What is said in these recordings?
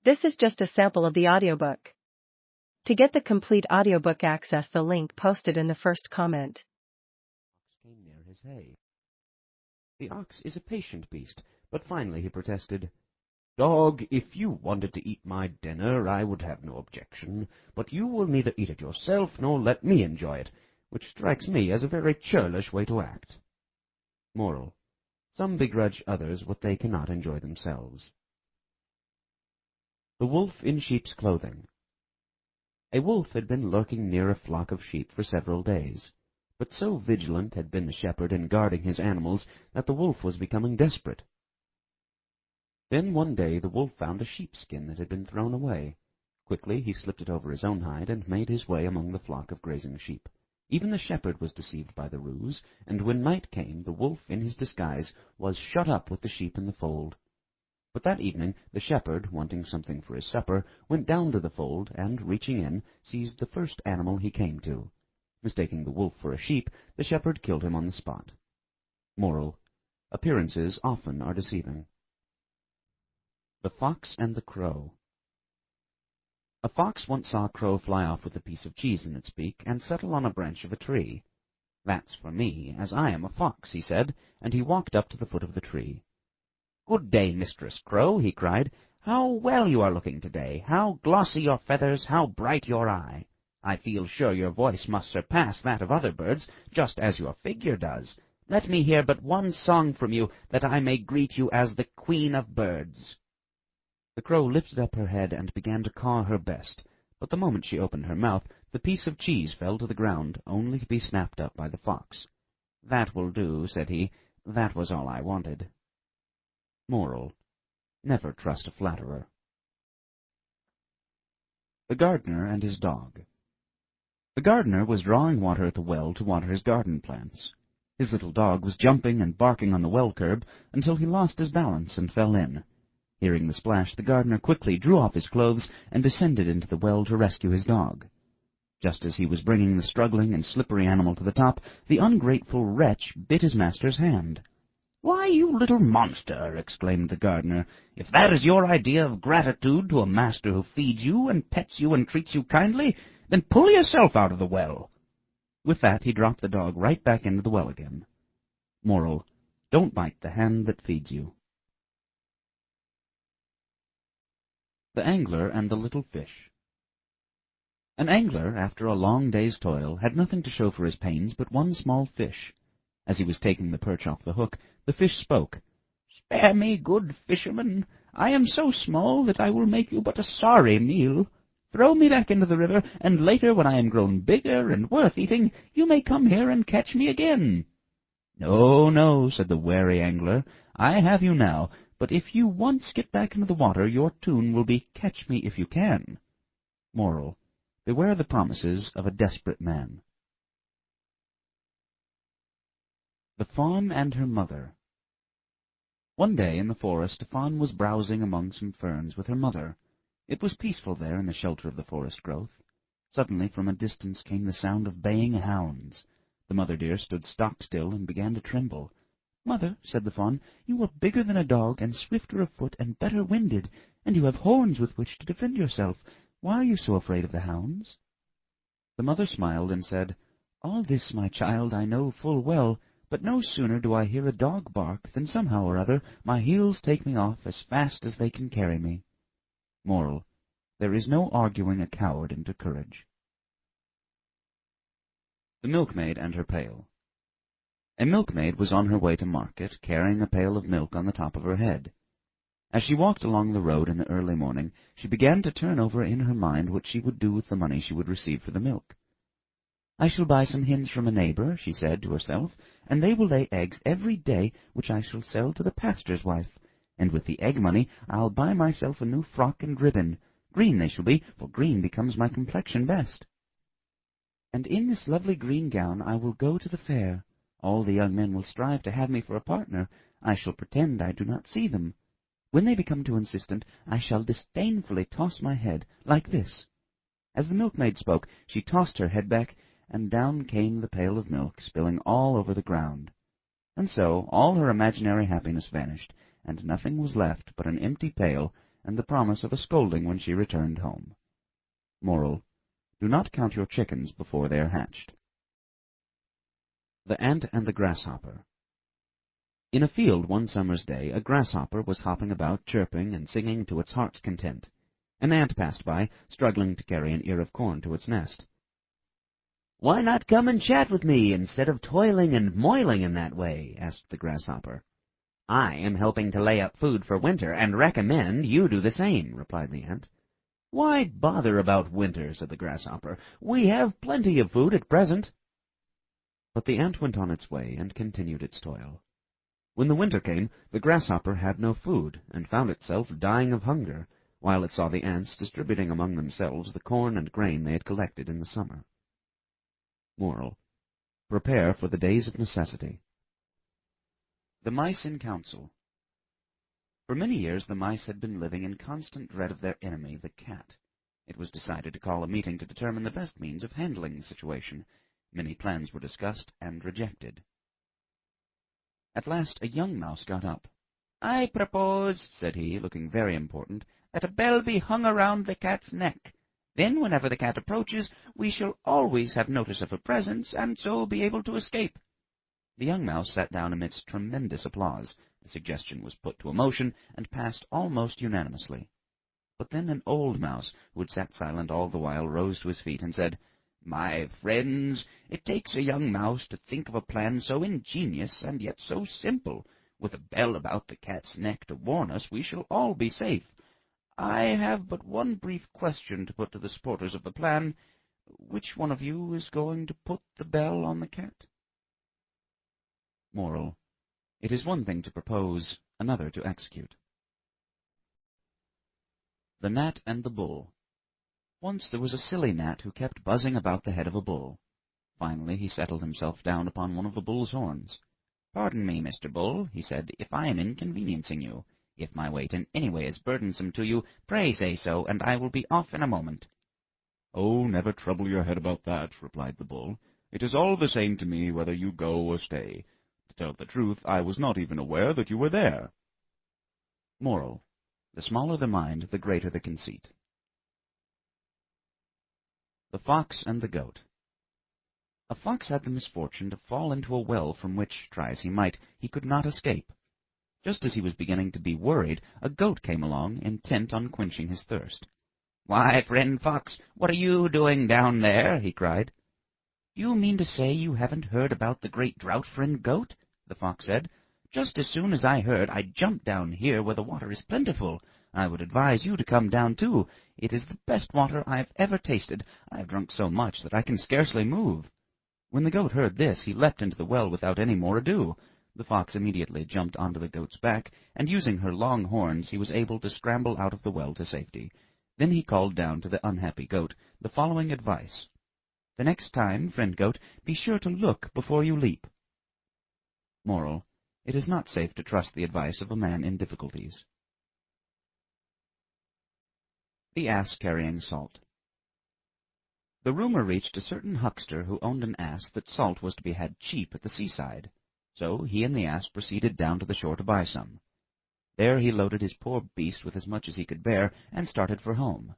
This is just a sample of the audiobook. To get the complete audiobook, access the link posted in the first comment. Came near his hay. The ox is a patient beast, but finally he protested, "Dog, if you wanted to eat my dinner, I would have no objection, but you will neither eat it yourself nor let me enjoy it, which strikes me as a very churlish way to act." Moral: some begrudge others what they cannot enjoy themselves. The wolf in sheep's clothing. A wolf had been lurking near a flock of sheep for several days, but so vigilant had been the shepherd in guarding his animals that the wolf was becoming desperate. Then one day the wolf found a sheepskin that had been thrown away. Quickly he slipped it over his own hide and made his way among the flock of grazing sheep. Even the shepherd was deceived by the ruse, and when night came the wolf in his disguise was shut up with the sheep in the fold. But that evening the shepherd, wanting something for his supper, went down to the fold, and, reaching in, seized the first animal he came to. Mistaking the wolf for a sheep, the shepherd killed him on the spot. Moral: appearances often are deceiving. The Fox and the Crow. A fox once saw a crow fly off with a piece of cheese in its beak and settle on a branch of a tree. "That's for me, as I am a fox," he said, and he walked up to the foot of the tree. "Good day, Mistress Crow," he cried. "How well you are looking today! How glossy your feathers, how bright your eye! I feel sure your voice must surpass that of other birds, just as your figure does. Let me hear but one song from you, that I may greet you as the Queen of Birds." The crow lifted up her head and began to caw her best, but the moment she opened her mouth, the piece of cheese fell to the ground, only to be snapped up by the fox. "That will do," said he. "That was all I wanted." Moral: never trust a flatterer. The Gardener and his Dog. The gardener was drawing water at the well to water his garden plants. His little dog was jumping and barking on the well curb until he lost his balance and fell in. Hearing the splash, the gardener quickly drew off his clothes and descended into the well to rescue his dog. Just as he was bringing the struggling and slippery animal to the top, the ungrateful wretch bit his master's hand. "Why, you little monster!" exclaimed the gardener. "If that is your idea of gratitude to a master who feeds you and pets you and treats you kindly, then pull yourself out of the well." With that he dropped the dog right back into the well again. Moral: don't bite the hand that feeds you. The Angler and the Little Fish. An angler, after a long day's toil, had nothing to show for his pains but one small fish. As he was taking the perch off the hook, the fish spoke. "Spare me, good fisherman. I am so small that I will make you but a sorry meal. Throw me back into the river, and later, when I am grown bigger and worth eating, you may come here and catch me again." "No, no," said the wary angler. "I have you now, but if you once get back into the water, your tune will be 'Catch me if you can.'" Moral: beware the promises of a desperate man. The Fawn and her Mother. One day in the forest a fawn was browsing among some ferns with her mother. It was peaceful there in the shelter of the forest growth. Suddenly from a distance came the sound of baying hounds. The mother deer stood stock still and began to tremble. "Mother," said the fawn, "you are bigger than a dog, and swifter of foot, and better winded, and you have horns with which to defend yourself. Why are you so afraid of the hounds?" The mother smiled and said, "All this, my child, I know full well, but no sooner do I hear a dog bark than somehow or other my heels take me off as fast as they can carry me." Moral: there is no arguing a coward into courage. The Milkmaid and her Pail. A milkmaid was on her way to market, carrying a pail of milk on the top of her head. As she walked along the road in the early morning, she began to turn over in her mind what she would do with the money she would receive for the milk. "I shall buy some hens from a neighbor," she said to herself, "and they will lay eggs every day, which I shall sell to the pastor's wife. And with the egg money I'll buy myself a new frock and ribbon. Green they shall be, for green becomes my complexion best. And in this lovely green gown I will go to the fair. All the young men will strive to have me for a partner. I shall pretend I do not see them. When they become too insistent, I shall disdainfully toss my head, like this." As the milkmaid spoke, she tossed her head back, and down came the pail of milk, spilling all over the ground. And so all her imaginary happiness vanished, and nothing was left but an empty pail and the promise of a scolding when she returned home. Moral: do not count your chickens before they are hatched. The Ant and the Grasshopper. In a field one summer's day a grasshopper was hopping about, chirping and singing to its heart's content. An ant passed by, struggling to carry an ear of corn to its nest. "Why not come and chat with me, instead of toiling and moiling in that way?" asked the grasshopper. "I am helping to lay up food for winter, and recommend you do the same," replied the ant. "Why bother about winter?" said the grasshopper. "We have plenty of food at present." But the ant went on its way and continued its toil. When the winter came, the grasshopper had no food, and found itself dying of hunger, while it saw the ants distributing among themselves the corn and grain they had collected in the summer. Moral: prepare for the days of necessity. The Mice in Council. For many years the mice had been living in constant dread of their enemy, the cat. It was decided to call a meeting to determine the best means of handling the situation. Many plans were discussed and rejected. At last a young mouse got up. "I propose," said he, looking very important, "that a bell be hung around the cat's neck. Then, whenever the cat approaches, we shall always have notice of her presence, and so be able to escape." The young mouse sat down amidst tremendous applause. The suggestion was put to a motion, and passed almost unanimously. But then an old mouse, who had sat silent all the while, rose to his feet and said, "My friends, it takes a young mouse to think of a plan so ingenious and yet so simple. With a bell about the cat's neck to warn us, we shall all be safe. I have but one brief question to put to the supporters of the plan. Which one of you is going to put the bell on the cat?" Moral: it is one thing to propose, another to execute. The Gnat and the Bull. Once there was a silly gnat who kept buzzing about the head of a bull. Finally he settled himself down upon one of the bull's horns. "Pardon me, Mr. Bull," he said, "if I am inconveniencing you. If my weight in any way is burdensome to you, pray say so, and I will be off in a moment." "Oh, never trouble your head about that," replied the bull. "It is all the same to me whether you go or stay. To tell the truth, I was not even aware that you were there." Moral: the smaller the mind, the greater the conceit. The Fox and the Goat. A fox had the misfortune to fall into a well from which, try as he might, he could not escape. Just as he was beginning to be worried, a goat came along, intent on quenching his thirst. "Why, friend Fox, what are you doing down there?" he cried. "Do you mean to say you haven't heard about the great drought, friend Goat?" the fox said. "Just as soon as I heard, I jumped down here where the water is plentiful. I would advise you to come down too. It is the best water I have ever tasted. I have drunk so much that I can scarcely move." When the goat heard this, he leapt into the well without any more ado. The fox immediately jumped onto the goat's back, and using her long horns he was able to scramble out of the well to safety. Then he called down to the unhappy goat the following advice: "The next time, friend Goat, be sure to look before you leap." Moral: it is not safe to trust the advice of a man in difficulties. The Ass Carrying Salt. The rumor reached a certain huckster who owned an ass that salt was to be had cheap at the seaside. So he and the ass proceeded down to the shore to buy some. There he loaded his poor beast with as much as he could bear, and started for home.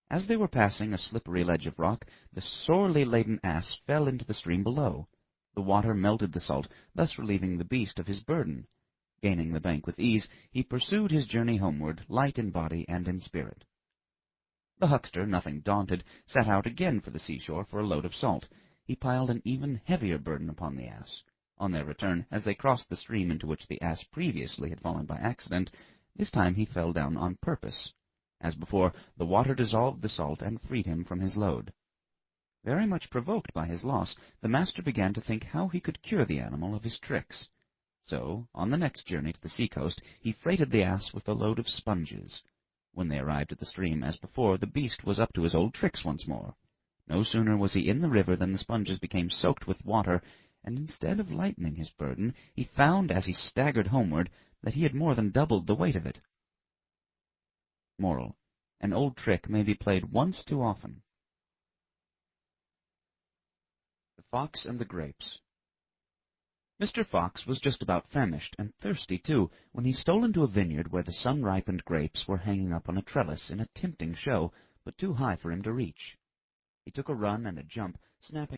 As they were passing a slippery ledge of rock, the sorely laden ass fell into the stream below. The water melted the salt, thus relieving the beast of his burden. Gaining the bank with ease, he pursued his journey homeward, light in body and in spirit. The huckster, nothing daunted, set out again for the seashore for a load of salt. He piled an even heavier burden upon the ass. On their return, as they crossed the stream into which the ass previously had fallen by accident, this time he fell down on purpose. As before, the water dissolved the salt and freed him from his load. Very much provoked by his loss, the master began to think how he could cure the animal of his tricks. So, on the next journey to the sea-coast, he freighted the ass with a load of sponges. When they arrived at the stream, as before, the beast was up to his old tricks once more. No sooner was he in the river than the sponges became soaked with water, and instead of lightening his burden, he found, as he staggered homeward, that he had more than doubled the weight of it. Moral: an old trick may be played once too often. The Fox and the Grapes. Mr. Fox was just about famished, and thirsty too, when he stole into a vineyard where the sun-ripened grapes were hanging up on a trellis in a tempting show, but too high for him to reach. He took a run and a jump, snapping